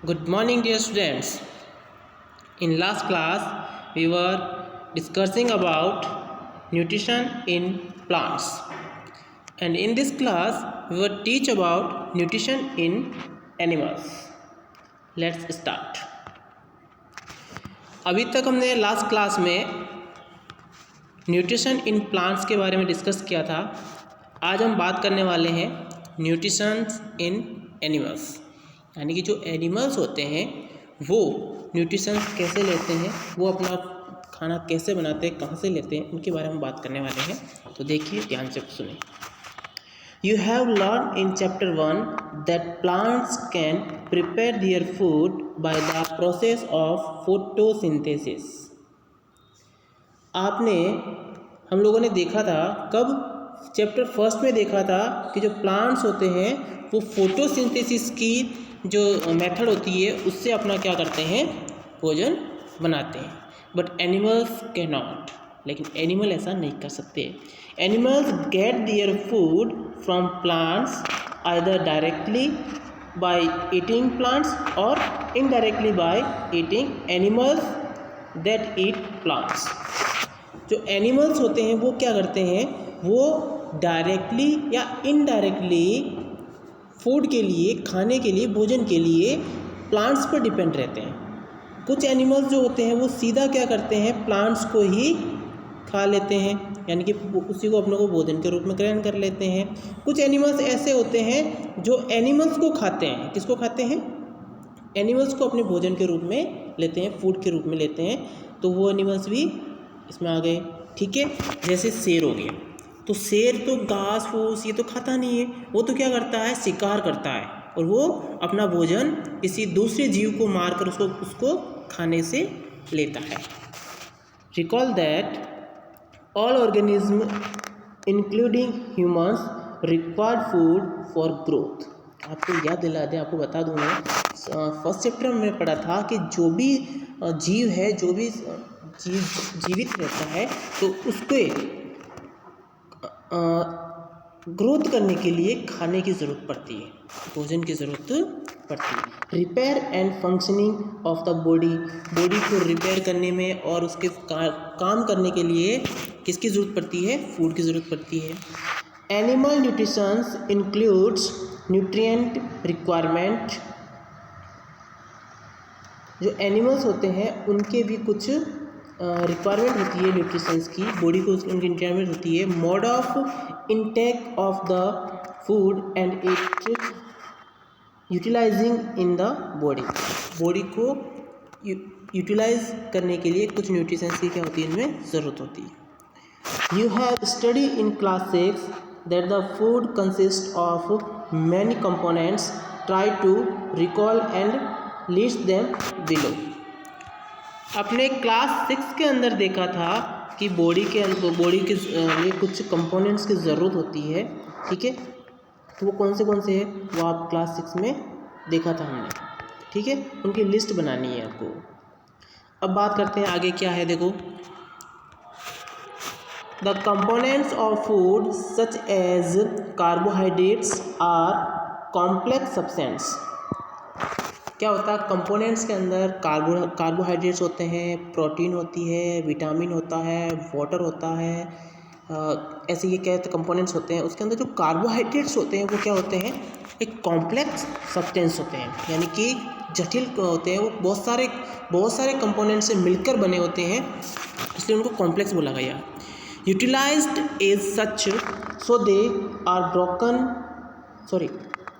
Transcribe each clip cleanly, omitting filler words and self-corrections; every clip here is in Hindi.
Good morning, dear students. In last class, we were discussing about nutrition in plants, and in this class, we will teach about nutrition in animals. Let's start. अभी तक हमने लास्ट क्लास में न्यूट्रिशन इन प्लांट्स के बारे में डिस्कस किया था। आज हम बात करने वाले हैं न्यूट्रिशन इन एनिमल्स, यानी कि जो एनिमल्स होते हैं वो न्यूट्रिशन कैसे लेते हैं, वो अपना खाना कैसे बनाते हैं, कहाँ से लेते हैं, उनके बारे में बात करने वाले हैं। तो देखिए, ध्यान से सुनिए। You have learned in chapter 1 that plants can prepare their food by the process of photosynthesis. आपने हम लोगों ने देखा था, कब चैप्टर फर्स्ट में देखा था कि जो प्लांट्स होते हैं वो फोटोसिंथेसिस की जो मेथड होती है उससे अपना क्या करते हैं, भोजन बनाते हैं। बट एनिमल्स कैन नॉट, लेकिन एनिमल ऐसा नहीं कर सकते। Animals get their food from plants either directly by eating plants और indirectly by eating animals that eat plants. जो एनिमल्स होते हैं वो क्या करते हैं, वो डायरेक्टली या इनडायरेक्टली फूड के लिए, खाने के लिए, भोजन के लिए प्लांट्स पर डिपेंड रहते हैं। कुछ एनिमल्स जो होते हैं वो सीधा क्या करते हैं, प्लांट्स को ही खा लेते हैं, यानी कि उसी को अपने को भोजन के रूप में ग्रहण कर लेते हैं। कुछ एनिमल्स ऐसे होते हैं जो एनिमल्स को खाते हैं। किसको खाते हैं? एनिमल्स को अपने भोजन के रूप में लेते हैं, फूड के रूप में लेते हैं। तो वो एनिमल्स भी इसमें आ गए, ठीक है। जैसे शेर हो गया, तो शेर तो घास फूस ये तो खाता नहीं है, वो तो क्या करता है, शिकार करता है, और वो अपना भोजन किसी दूसरे जीव को मारकर उसको खाने से लेता है। Recall that all organism including humans required food for growth. आपको याद दिला दें, आपको बता दूँ मैं, फर्स्ट चैप्टर में मैंने पढ़ा था कि जो भी जीव है, जो भी जीवित रहता है, तो उसको ग्रोथ करने के लिए खाने की ज़रूरत पड़ती है, भोजन की ज़रूरत पड़ती है। Repair and functioning of the body, body को रिपेयर करने में और उसके काम करने के लिए किसकी ज़रूरत पड़ती है, फूड की ज़रूरत पड़ती है। Animal nutritions includes nutrient requirement. जो एनिमल्स होते हैं उनके भी कुछ रिक्वायरमेंट होती है न्यूट्रिशंस की, बॉडी को उनकी रिक्वायरमेंट होती है। Mode of intake of the food and it utilising in the body, body को यूटिलाइज करने के लिए कुछ न्यूट्रिशंस की क्या होती है, इनमें ज़रूरत होती है। You have study in class 6 that the food consist of many components, try to recall and list them below. अपने क्लास 6 के अंदर देखा था कि बॉडी के लिए कुछ कंपोनेंट्स की ज़रूरत होती है, ठीक है। तो वो कौन से हैं, वो आप क्लास 6 में देखा था हमने, ठीक है। उनकी लिस्ट बनानी है आपको। अब बात करते हैं आगे क्या है, देखो। The components of food such as carbohydrates are complex substance. क्या होता है, कंपोनेंट्स के अंदर कार्बोहाइड्रेट्स होते हैं, प्रोटीन होती है, विटामिन होता है, वाटर होता है, ऐसे ये क्या कंपोनेंट्स होते हैं। उसके अंदर जो कार्बोहाइड्रेट्स होते हैं वो क्या होते हैं, एक कॉम्प्लेक्स सब्सटेंस होते हैं, यानी कि जटिल होते हैं। वो बहुत सारे कंपोनेंट्स से मिलकर बने होते हैं, इसलिए उनको कॉम्प्लेक्स बोला गया। Utilised as such so they are broken,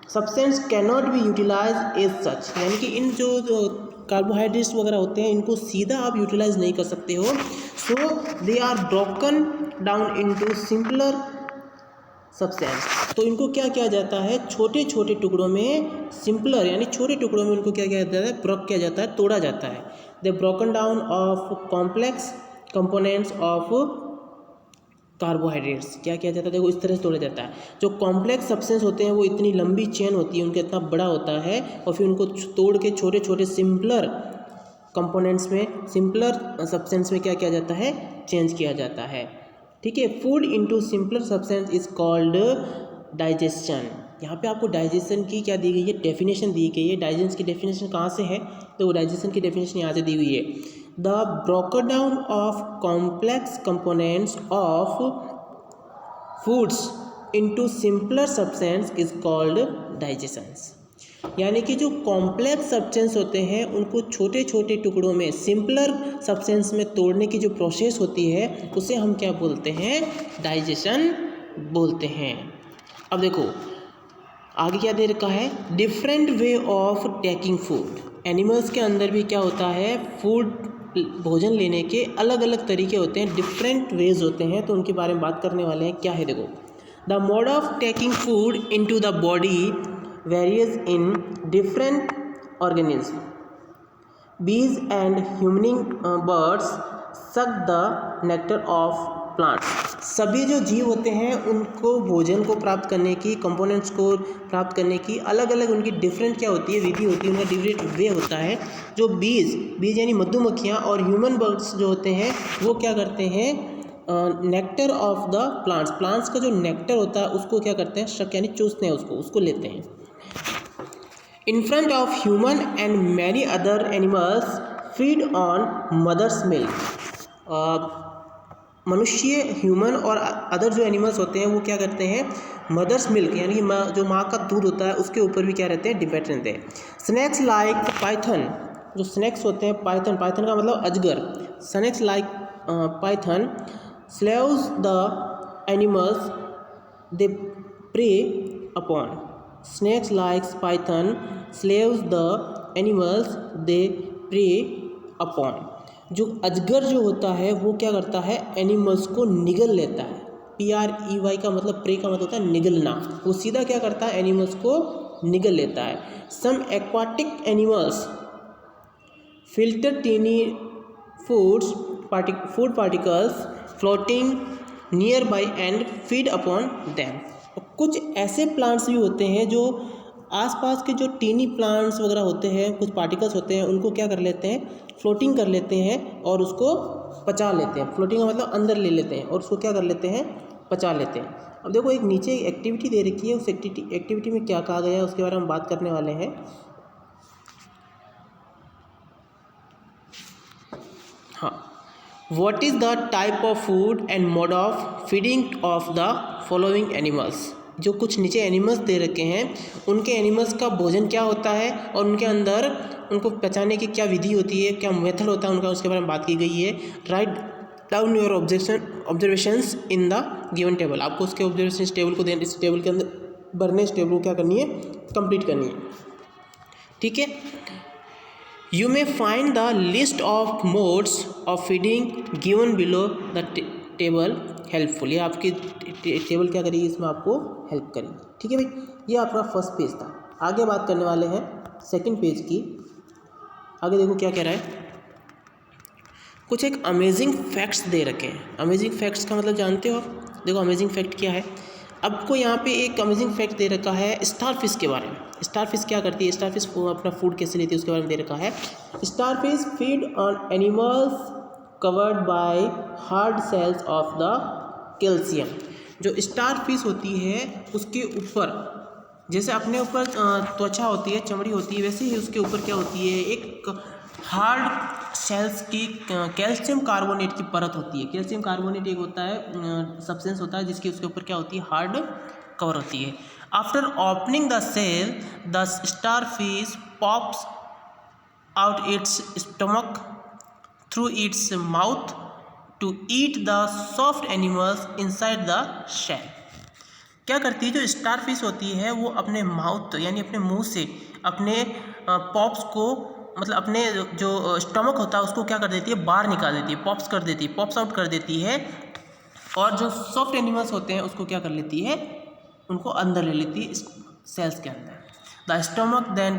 substance cannot be utilise as such, यानी कि इन जो कार्बोहाइड्रेट्स वगैरह होते हैं इनको सीधा आप यूटिलाइज नहीं कर सकते हो। So they are broken down into simpler substance. तो इनको क्या किया जाता है, छोटे छोटे टुकड़ों में, सिंपलर यानी छोटे टुकड़ों में इनको क्या किया जाता है, ब्रोक किया जाता है, तोड़ा जाता है। They broken down of complex components of carbohydrates. क्या किया जाता है, देखो इस तरह से तोड़ा जाता है। जो कॉम्प्लेक्स सब्सटेंस होते हैं वो इतनी लंबी चेन होती है, उनका इतना बड़ा होता है, और फिर उनको तोड़ के छोटे छोटे सिंपलर कंपोनेंट्स में, सिंपलर सब्सटेंस में क्या किया जाता है, चेंज किया जाता है, ठीक है। Food into simpler substance is called digestion, यहाँ पे आपको डाइजेशन की क्या दी गई है, डेफिनेशन दी गई है। डाइजेशन की डेफिनेशन कहाँ से है, तो डाइजेशन की डेफिनेशन यहाँ से दी हुई है, the broken down of complex components of foods into simpler substance is called digestions. यानी कि जो कॉम्प्लेक्स सब्सटेंस होते हैं उनको छोटे छोटे टुकड़ों में सिंपलर सब्सटेंस में तोड़ने की जो प्रोसेस होती है उसे हम क्या बोलते हैं, डाइजेशन बोलते हैं। अब देखो आगे क्या दे रखा है, different way of taking food. Animals के अंदर भी क्या होता है, फूड भोजन लेने के अलग अलग तरीके होते हैं, डिफरेंट वेज होते हैं, तो उनके बारे में बात करने वाले हैं। क्या है देखो, the mode of taking food into the body varies in different organisms. Bees and humming birds suck the nectar of plants. सभी जो जीव होते हैं उनको भोजन को प्राप्त करने की, कंपोनेंट्स को प्राप्त करने की अलग अलग उनकी डिफरेंट क्या होती है, विधि होती है, उनका डिफरेंट वे होता है। जो बीज यानी मधुमक्खियाँ और ह्यूमन बर्ड्स जो होते हैं वो क्या करते हैं, नेक्टर ऑफ द प्लांट्स का जो नेक्टर होता है उसको क्या करते हैं, शक यानी चूसते हैं, उसको लेते हैं। In front of human and many other animals feed on mother's milk. मनुष्य, ह्यूमन और अदर जो एनिमल्स होते हैं वो क्या करते हैं, मदर्स मिल्क यानी जो माँ का दूध होता है उसके ऊपर भी क्या रहते हैं, डिपेंड रहते हैं। स्नैक्स लाइक पाइथन, जो स्नैक्स होते हैं, पाइथन का मतलब अजगर, snakes like python swallow the animals they prey upon. Snakes like python slays the animals they prey upon. जो अजगर जो होता है वो क्या करता है, एनिमल्स को निगल लेता है। PREY का मतलब प्रे का मतलब होता है निगलना, वो सीधा क्या करता है, एनिमल्स को निगल लेता है। Some aquatic animals filter tiny food particles floating nearby and feed upon them. कुछ ऐसे प्लांट्स भी होते हैं जो आसपास के जो टीनी प्लांट्स वगैरह होते हैं, कुछ पार्टिकल्स होते हैं, उनको क्या कर लेते हैं, फ्लोटिंग कर लेते हैं और उसको पचा लेते हैं। फ्लोटिंग का मतलब अंदर ले लेते हैं और उसको क्या कर लेते हैं, पचा लेते हैं। अब देखो एक नीचे एक्टिविटी दे रखी है, उस एक्टिविटी में क्या कहा गया है उसके बारे में बात करने वाले हैं। हाँ, What is the type of food and mode of feeding of the following animals? जो कुछ नीचे एनिमल्स दे रखे हैं उनके एनिमल्स का भोजन क्या होता है और उनके अंदर उनको पचाने की क्या विधि होती है, क्या मेथड होता है उनका, उसके बारे में बात की गई है। Write down your observations in the given table. आपको उसके ऑब्जर्वेशन टेबल को देना, इस टेबल के अंदर भरने, इस टेबल को क्या करनी है, कंप्लीट करनी है। ठीक है, You may find the list of modes of feeding given below the table helpful. ये आपकी टेबल क्या करेगी, इसमें आपको हेल्प करेगी। ठीक है भाई, ये आपका फर्स्ट पेज था। आगे बात करने वाले हैं सेकंड पेज की। आगे देखो क्या कह रहा है, कुछ एक अमेजिंग फैक्ट्स दे रखे हैं। अमेजिंग फैक्ट्स का मतलब जानते हो आप, देखो अमेजिंग फैक्ट क्या है। आपको यहाँ पे एक अमेजिंग फैक्ट दे रखा है स्टारफिश के बारे में। स्टारफिश क्या करती है, स्टारफिश अपना फूड कैसे लेती है उसके बारे में दे रखा है। Starfish feed on animals covered by hard shells of the calcium. जो स्टारफिश होती है उसके ऊपर, जैसे अपने ऊपर त्वचा होती है, चमड़ी होती है, वैसे ही उसके ऊपर क्या होती है, एक हार्ड सेल्स की कैल्शियम कार्बोनेट की परत होती है। कैल्शियम कार्बोनेट एक होता है सब्सटेंस होता है जिसकी उसके ऊपर क्या होती है, हार्ड कवर होती है। After opening the shell the starfish pops out its stomach through its mouth to eat the soft animals inside the shell. क्या करती है, जो स्टारफिश होती है वो अपने माउथ यानी अपने मुंह से अपने पॉप्स को, मतलब अपने जो स्टमक होता है उसको क्या कर देती है, बाहर निकाल देती है, पॉप्स कर देती है, पॉप्स आउट कर देती है। और जो सॉफ्ट एनिमल्स होते हैं उसको क्या कर लेती है, उनको अंदर ले लेती है सेल्स के अंदर। The stomach then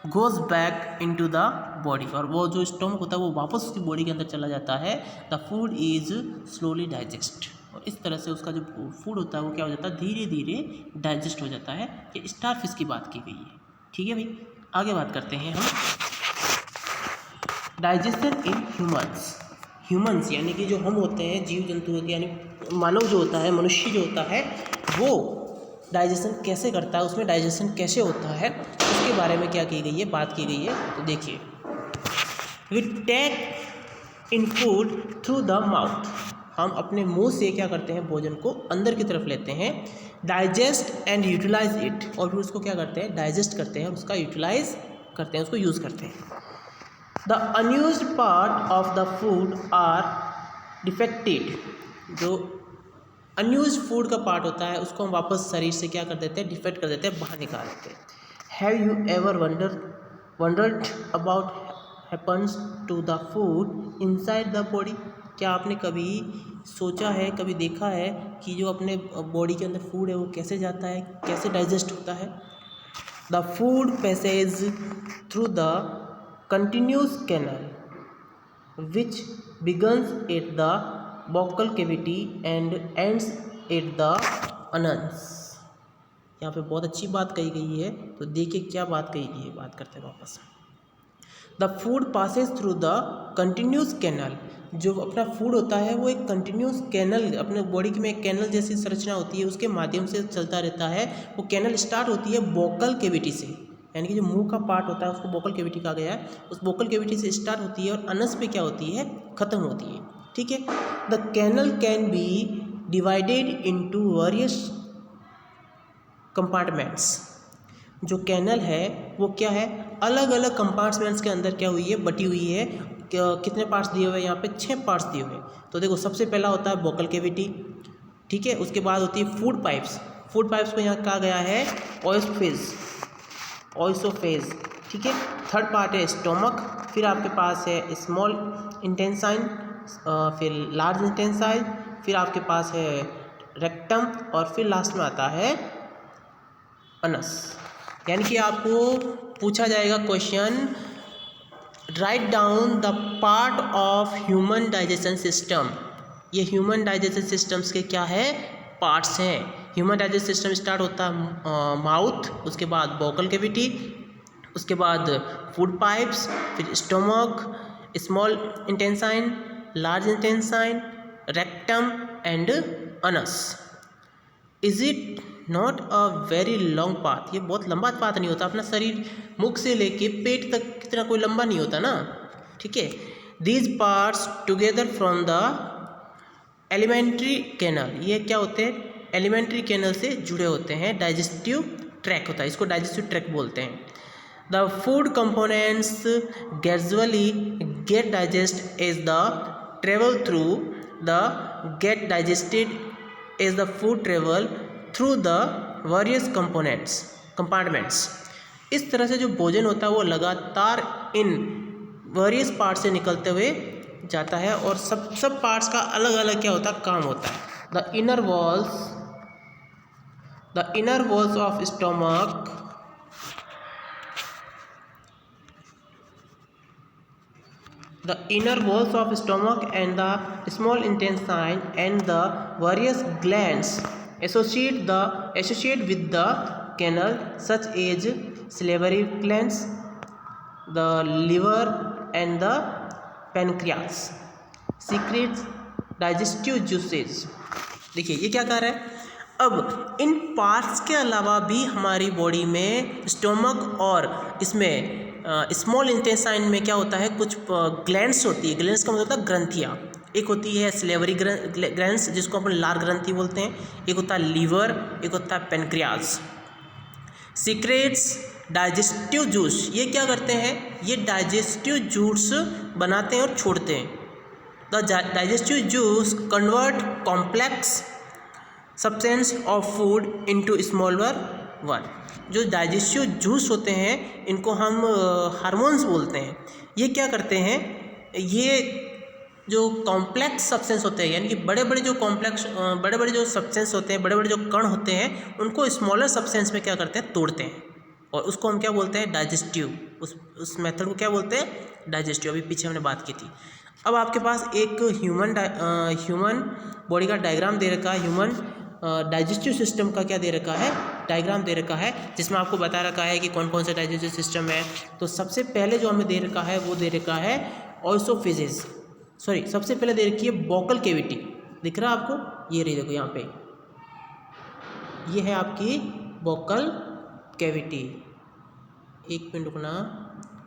goes back into the body, और वो जो स्टमक होता है वो वापस उसकी बॉडी के अंदर चला जाता है। The food is slowly digest, और इस तरह से उसका जो फूड होता है वो क्या हो जाता है, धीरे धीरे डाइजेस्ट हो जाता है। ये स्टारफिश की बात की गई है। ठीक है भाई, आगे बात करते हैं हम डाइजेशन इन ह्यूमन्स यानी कि जो हम होते हैं, जीव जंतु होते हैं, यानी मानव जो होता है, मनुष्य जो होता है, वो डाइजेशन कैसे करता है, उसमें डाइजेशन कैसे होता है, उसके बारे में क्या की गई है, बात की गई है। तो देखिए, we take in food through the mouth, हम अपने मुंह से क्या करते हैं, भोजन को अंदर की तरफ लेते हैं, डाइजेस्ट एंड यूटिलाइज इट, और फिर उसको क्या करते हैं, डाइजेस्ट करते हैं, उसका यूटिलाइज करते हैं, उसको यूज़ करते हैं। The unused part of the food are defecated, जो अनयूज्ड फूड का पार्ट होता है उसको हम वापस शरीर से क्या कर देते हैं, डिफेक्ट कर देते हैं, बाहर निकाल देते हैं। Have you ever wondered about happens to the food inside the body, क्या आपने कभी सोचा है, कभी देखा है कि जो अपने बॉडी के अंदर फूड है वो कैसे जाता है, कैसे डाइजेस्ट होता है। The food passage through the continuous canal which begins at the buccal cavity and ends at the anus. यहाँ पे बहुत अच्छी बात कही गई है, तो देखिए क्या बात कही गई है, बात करते हैं वापस। The food passes through the continuous canal, जो अपना फूड होता है वो एक कंटिन्यूस कैनल, अपने बॉडी में एक कैनल जैसी संरचना होती है, उसके माध्यम से चलता रहता है। वो कैनल स्टार्ट होती है बोकल कैविटी से, यानी कि जो मुंह का पार्ट होता है उसको बोकल कैविटी कहा गया है, उस बोकल कैविटी से स्टार्ट होती है और अनस पे क्या होती है, ख़त्म होती है। ठीक है। The canal can be divided into various compartments, जो कैनल है वो क्या है, अलग अलग कंपार्टमेंट्स के अंदर क्या हुई है, बटी हुई है। कितने पार्ट्स दिए हुए हैं यहाँ पे, 6 पार्ट्स दिए हुए हैं। तो देखो, सबसे पहला होता है बोकल कैविटी, ठीक है। उसके बाद होती है फूड पाइप्स, फूड पाइप्स को यहाँ कहा गया है ऑइसोफेज, ठीक है। थर्ड पार्ट है स्टोमक, फिर आपके पास है स्मॉल इंटेंसाइन, फिर लार्ज इंटेंसाइन, फिर आपके पास है रेक्टम, और फिर लास्ट में आता है अनस। यानी कि आपको पूछा जाएगा question, write down the part of human digestion system. ये ह्यूमन डाइजेशन सिस्टम्स के क्या है, पार्ट्स हैं। ह्यूमन डाइजेशन सिस्टम स्टार्ट होता है माउथ, उसके बाद बोकल कैविटी, उसके बाद फूड पाइप्स, फिर stomach, small intestine, large intestine, rectum and anus. Is it not a very long path, ये बहुत लंबा पाथ नहीं होता, अपना शरीर मुख से लेके पेट तक कितना कोई लंबा नहीं होता ना, ठीक है। These parts together from the alimentary canal, ये क्या होते हैं, एलिमेंट्री कैनल से जुड़े होते हैं। डाइजेस्टिव ट्रैक होता है, इसको डाइजेस्टिव ट्रैक बोलते हैं। The food components gradually get digest as the travel through the get digested as the food travel through the various compartments. इस तरह से जो भोजन होता है वो लगातार इन वेरियस पार्ट से निकलते हुए जाता है, और सब पार्ट्स का अलग अलग क्या होता है, काम होता है। The inner walls of stomach, the inner walls of stomach and the small intestine and the various glands associate with the canal, such as salivary glands, the liver and the pancreas secretes digestive juices। देखिए ये क्या कर रहा है, अब इन पार्ट्स के अलावा भी हमारी बॉडी में स्टोमक और इसमें स्मॉल इंटेस्टाइन में क्या होता है, कुछ ग्लैंड्स होती है। ग्लैंड्स का मतलब होता है ग्रंथियाँ। एक होती है सिलेवरी ग्लैंड्स, जिसको अपन लार ग्रंथि बोलते हैं, एक होता है लीवर, एक होता है पेनक्रियाज। सीक्रेट्स डाइजेस्टिव जूस, ये क्या करते हैं, ये डाइजेस्टिव जूस बनाते हैं और छोड़ते हैं। The digestive juice convert complex substance of food into smaller one. जो डाइजेस्टिव जूस होते हैं इनको हम हार्मोन्स बोलते हैं। ये क्या करते हैं, ये जो कॉम्प्लेक्स सब्सटेंस होते हैं, यानी कि बड़े बड़े जो सब्सटेंस होते हैं, बड़े बड़े जो कण होते हैं, उनको स्मॉलर सब्सटेंस में क्या करते हैं, तोड़ते हैं, और उसको हम क्या बोलते हैं, डाइजेस्टिव। उस मेथड को क्या बोलते हैं, डाइजेस्टिव। अभी पीछे हमने बात की थी। अब आपके पास एक ह्यूमन बॉडी का डायग्राम दे रखा है, ह्यूमन डाइजेस्टिव सिस्टम का क्या दे रखा है, डायग्राम दे रखा है, जिसमें आपको बता रखा है कि कौन कौन सा डाइजेस्टिव सिस्टम है। तो सबसे पहले जो हमें दे रखा है वो दे रखा है ऑइसोफेजेस, सबसे पहले दे रखी है बोकल कैविटी। दिख रहा है आपको, ये रही, देखो यहाँ पे ये है आपकी वोकल कैविटी, एक मिनट रुकना,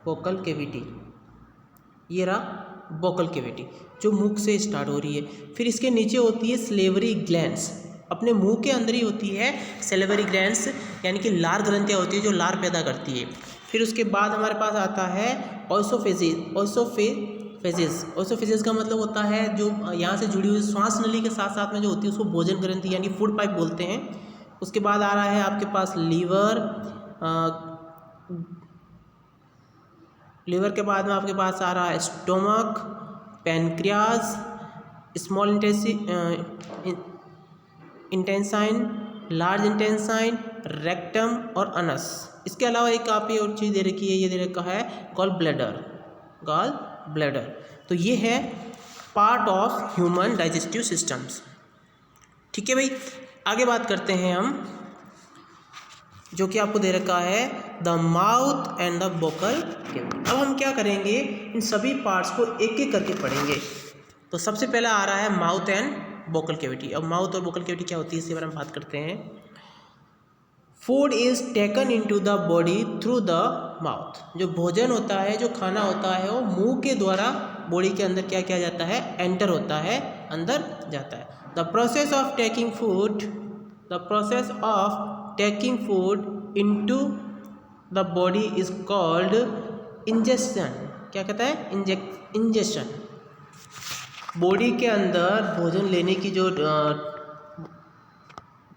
वोकल कैविटी, ये रहा वोकल कैविटी जो मुख से स्टार्ट हो रही है। फिर इसके नीचे होती है सलेवरी ग्लैंड्स, अपने मुंह के अंदर ही होती है सलेवरी ग्लैंड्स, यानी कि लार ग्रंथियाँ होती है जो लार पैदा करती है। फिर उसके बाद हमारे पास आता है ऑइसोफेजिस। ऑइसोफेजिस का मतलब होता है जो यहाँ से जुड़ी हुई श्वास नली के साथ साथ में जो होती है उसको भोजन ग्रंथि यानी फूड पाइप बोलते हैं। उसके बाद आ रहा है आपके पास लीवर के बाद में आपके पास आ रहा है stomach, pancreas, small intestine, large intestine, rectum और अनस। इसके अलावा एक काफ़ी और चीज़ दे रखी है, ये दे रखा है गॉल ब्लैडर। तो ये है part of human digestive systems. ठीक है भाई, आगे बात करते हैं हम, जो कि आपको दे रखा है the mouth and the vocal cavity. अब हम क्या करेंगे, इन सभी पार्ट्स को एक एक करके पढ़ेंगे। तो सबसे पहला आ रहा है माउथ एंड वोकल कैविटी। अब माउथ और वोकल कैविटी क्या होती है इसके बारे में बात करते हैं। Food is taken into the body through the mouth. जो भोजन होता है, जो खाना होता है, वो मुंह के द्वारा बॉडी के अंदर क्या किया जाता है, एंटर होता है, अंदर जाता है। The process of taking food into the body is called injection. क्या कहता है, इंजेक्शन। बॉडी के अंदर भोजन लेने की जो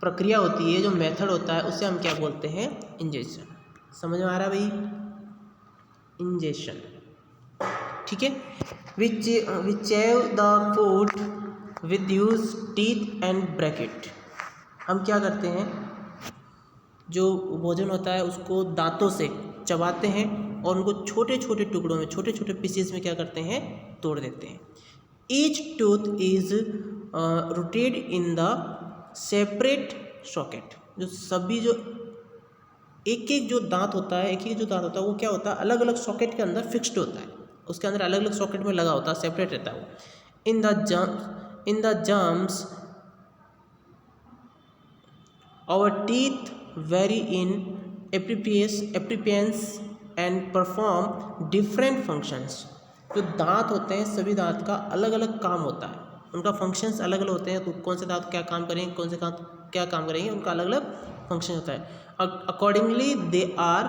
प्रक्रिया होती है, जो मेथड होता है, उसे हम क्या बोलते हैं, इंजेक्शन। समझ में आ रहा है भाई, इंजेक्शन। ठीक है। Which chew the food with use teeth and bracket. हम क्या करते हैं, जो भोजन होता है उसको दांतों से चबाते हैं और उनको छोटे छोटे टुकड़ों में, छोटे छोटे पीसेस में क्या करते हैं, तोड़ देते हैं। Each tooth is rooted in the separate socket. जो सभी जो एक जो दांत होता है, वो क्या होता है, अलग अलग सॉकेट के अंदर फिक्स्ड होता है, उसके अंदर अलग अलग सॉकेट में लगा होता है, सेपरेट रहता है वो। In the germs our teeth very in appearance and perform different functions. जो दांत होते हैं, सभी दांत का अलग अलग काम होता है, उनका फंक्शंस अलग अलग होते हैं। तो कौन से दांत क्या काम करेंगे, कौन से दांत क्या काम करेंगे, उनका अलग अलग फंक्शन होता है। Accordingly they are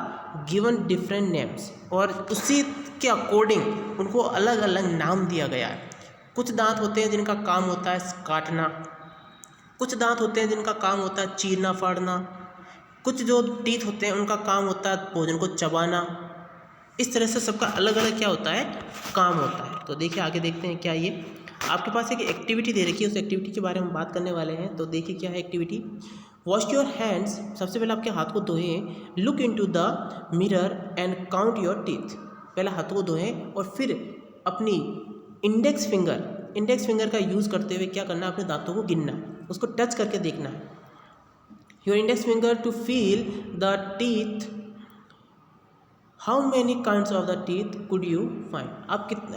given different names, और उसी के अकॉर्डिंग उनको अलग अलग नाम दिया गया है। कुछ दांत होते हैं जिनका काम होता है काटना, कुछ दांत होते हैं जिनका काम होता है चीरना फाड़ना, कुछ जो टीथ होते हैं उनका काम होता है भोजन को चबाना। इस तरह से सबका अलग अलग क्या होता है, काम होता है। तो देखिए आगे देखते हैं क्या, ये आपके पास एक एक्टिविटी दे रखी है, उस एक्टिविटी के बारे में बात करने वाले हैं। तो देखिए क्या है एक्टिविटी। Wash your hands. सबसे पहले आपके हाथ को धोएं। Look into the mirror and count your teeth. पहले हाथों को धोएं और फिर अपनी इंडेक्स फिंगर का यूज़ करते हुए क्या करना है, अपने दांतों को गिनना, उसको टच करके देखना है। Your index finger to feel the teeth. How many kinds of the teeth could you find.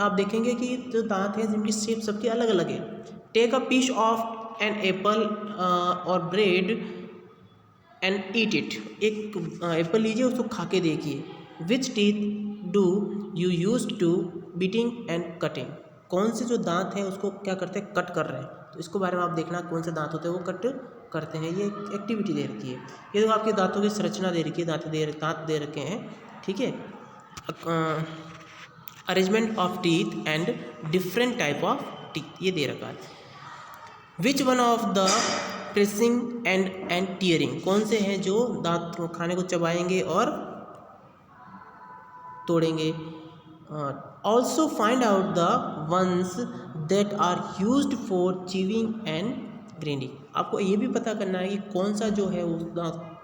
आप देखेंगे कि जो दांत हैं जिनकी शेप सबकी अलग अलग है। Take a piece of an apple और ब्रेड एंड ईट इट। एक एप्पल लीजिए, उसको खा के देखिए। Which teeth do you use to beating and cutting. कौन से जो दांत हैं उसको क्या करते हैं, कट कर रहे हैं। तो इसको बारे में आप देखना, कौन से दांत होते हैं वो कट करते हैं। ये एक्टिविटी दे रखी है। ये तो आपके दांतों की संरचना दे रखी है, दांत दे रखे हैं। ठीक है। Arrangement of teeth and different type of teeth ये दे रखा है। Which one of the pressing and tearing. कौन से हैं जो दांत खाने को चबाएंगे और तोड़ेंगे। Also find out the ones that are used for chewing and grinding. आपको ये भी पता करना है कि कौन सा जो है उस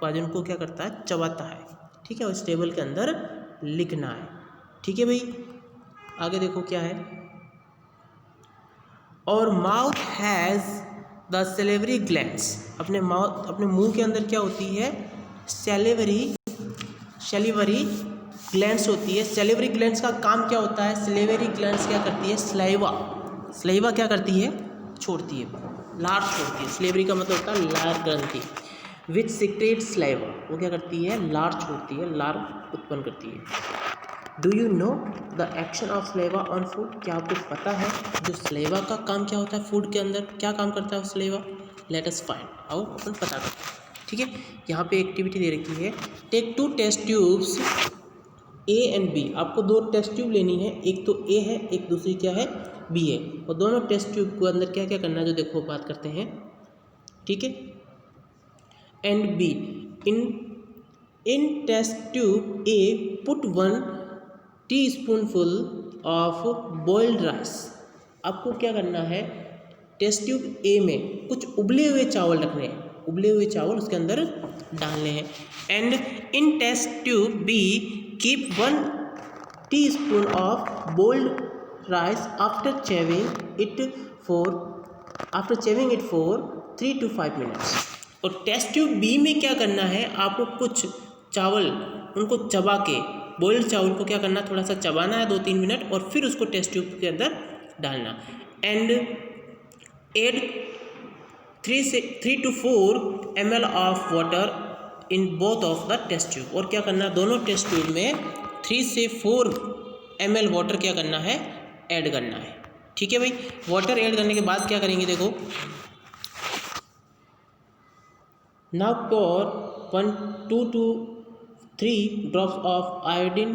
भोजन को क्या करता है, चबाता है। ठीक है, उस टेबल के अंदर लिखना है। ठीक है भाई, आगे देखो क्या है। और mouth has the salivary glands. अपने मुंह के अंदर क्या होती है, सैलिवरी ग्लैंड्स होती है। सैलिवरी ग्लैंड्स का काम क्या होता है, सैलिवरी ग्लैंड्स क्या करती है, सलाइवा क्या करती है, छोड़ती है, लार छोड़ती है। सैलिवरी का मतलब होता है लार ग्रंथि। विच सिक्रेट स्लाइवा, वो क्या करती है, लार छोड़ती है, लार उत्पन्न करती है। Do you know the action of saliva on food, क्या आपको पता है जो स्लेवा का काम क्या होता है फूड के अंदर, क्या काम करता है स्लेवा। लेट अस फाइंड, आओ अपन पता करते हैं। ठीक है, यहाँ पे एक्टिविटी दे रखी है, take 2 test tubes A and B, आपको 2 टेस्ट ट्यूब लेनी है, एक तो ए है, एक दूसरी क्या है, बी है, और दोनों टेस्ट ट्यूब को अंदर क्या क्या करना है जो देखो बात करते हैं। ठीक है, and B, in test tube A put 1 teaspoonful of boiled rice, आपको क्या करना है, टेस्ट ट्यूब ए में कुछ उबले हुए चावल रखने हैं, उबले हुए चावल उसके अंदर डालने हैं। And in test tube B keep 1 teaspoon of boiled rice after chewing it for 3 to 5 minutes. और टेस्ट ट्यूब बी में क्या करना है, आपको कुछ चावल उनको चबा के, बॉइल्ड चावल को क्या करना, थोड़ा सा चबाना है 2-3 मिनट, और फिर उसको टेस्ट ट्यूब के अंदर डालना। And add 3 to 4 ml of water in both of the test tube, और क्या करना, दोनों टेस्ट ट्यूब में 3 से 4 ml वाटर क्या करना है, ऐड करना है। ठीक है भाई, वाटर ऐड करने के बाद क्या करेंगे, देखो now pour 2 to 3 drops of iodine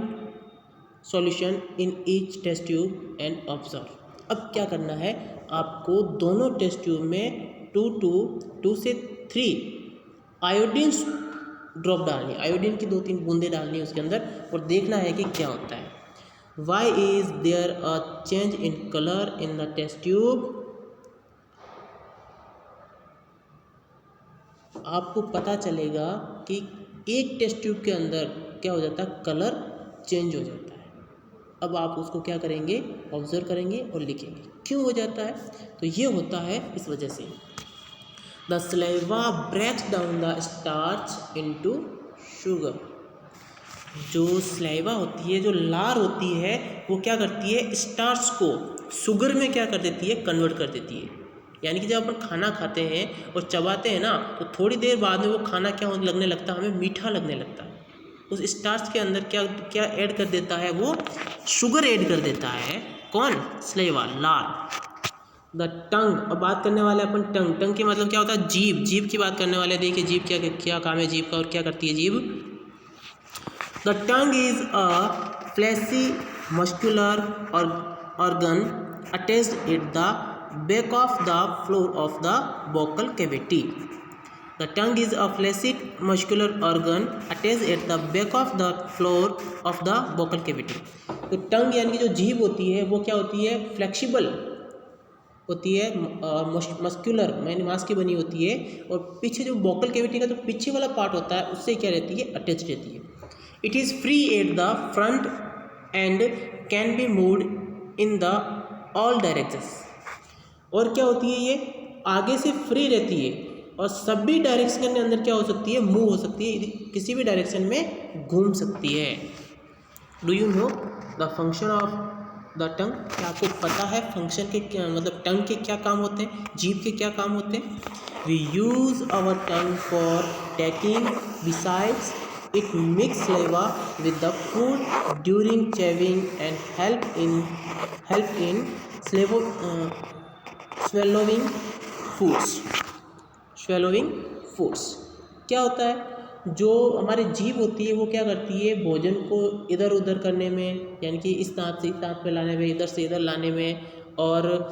solution in each test tube and observe। अब क्या करना है, आपको दोनों टेस्ट ट्यूब में 2 से 3 आयोडीन ड्रॉप डालनी है, आयोडीन की 2-3 बूंदें डालनी है उसके अंदर, और देखना है कि क्या होता है। Why is there a change in colour in the test tube, आपको पता चलेगा कि एक टेस्ट ट्यूब के अंदर क्या हो जाता है, कलर चेंज हो जाता है। अब आप उसको क्या करेंगे, ऑब्जर्व करेंगे और लिखेंगे क्यों हो जाता है। तो ये होता है इस वजह से, the saliva breaks down the starch into sugar, जो स्लेवा होती है, जो लार होती है, वो क्या करती है, स्टार्च को शुगर में क्या कर देती है, कन्वर्ट कर देती है। यानी कि जब अपन खाना खाते हैं और चबाते हैं ना, तो थोड़ी देर बाद में वो खाना क्या लगने लगता है, हमें मीठा लगने लगता है। उस स्टार्च के अंदर क्या क्या ऐड कर देता है, वो शुगर ऐड कर देता है। कौन, स्लेवा, लार। द टंग, अब बात करने वाले अपन टंग, टंग के मतलब क्या होता है, जीभ, जीभ की बात करने वाले। देखिए जीभ क्या क्या काम है जीभ का, और क्या करती है जीभ। The tongue is a fleshy muscular organ attached at the back of the floor of the vocal cavity. The tongue is a flaccid muscular organ attached at the back of the floor of the vocal cavity. तो टंग यानी कि जो जीभ होती है वो क्या होती है, फ्लेक्सिबल होती है, मस्कुलर यानी मांस की बनी होती है, और पीछे जो वोकल कैविटी का जो पीछे वाला पार्ट होता है उससे क्या रहती है, अटैच रहती है। It is free at the front end can be moved in the all directions, और क्या होती है, ये आगे से फ्री रहती है और सभी डायरेक्शन के अंदर क्या हो सकती है, मूव हो सकती है, किसी भी डायरेक्शन में घूम सकती है। Do you know the function of the tongue, क्या आपको पता है फंक्शन के क्या, मतलब टंग के क्या काम होते हैं, जीभ के क्या काम होते हैं। We use our tongue for talking, besides it mix saliva with the food during chewing and help in swallowing foods। क्या होता है, जो हमारी जीभ होती है वो क्या करती है, भोजन को इधर उधर करने में, यानी कि इस दांत से इस दांत पे लाने में, इधर से इधर लाने में, और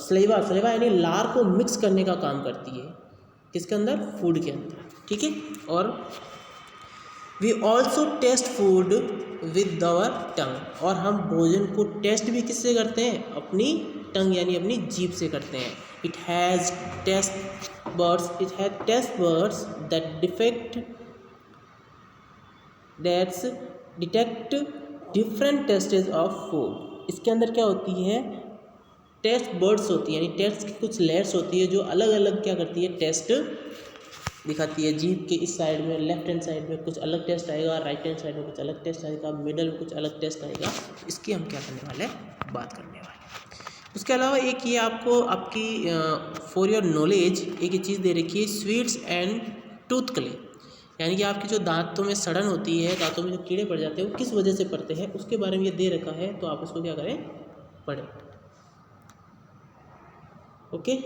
स्लेवा यानी लार को मिक्स करने का काम करती है, किसके अंदर, फूड के अंदर। ठीक है, और we also taste food with our tongue, और हम भोजन को टेस्ट भी किससे करते हैं, अपनी टंग यानी अपनी जीभ से करते हैं। It has taste birds that detect different tastes of food. इसके अंदर क्या होती है, टेस्ट बर्ड्स होती है, यानी टेस्ट की कुछ लेयर्स होती है जो अलग अलग क्या करती है, टेस्ट दिखाती है। जीभ के इस साइड में, लेफ्ट हैंड साइड में कुछ अलग टेस्ट आएगा, राइट हैंड साइड में कुछ अलग टेस्ट आएगा, मिडल में कुछ अलग टेस्ट आएगा। इसकी हम क्या करने वाले हैं, बात करने वाले हैं। उसके अलावा एक ये आपको आपकी फॉर योर नॉलेज एक ये चीज़ दे रखी है, स्वीट्स एंड टूथ क्ले, यानी कि आपकी जो दांतों में सड़न होती है, दांतों में जो कीड़े पड़ जाते हैं वो किस वजह से पड़ते हैं उसके बारे में ये दे रखा है, तो आप उसको क्या करें, पढ़ें। ओके।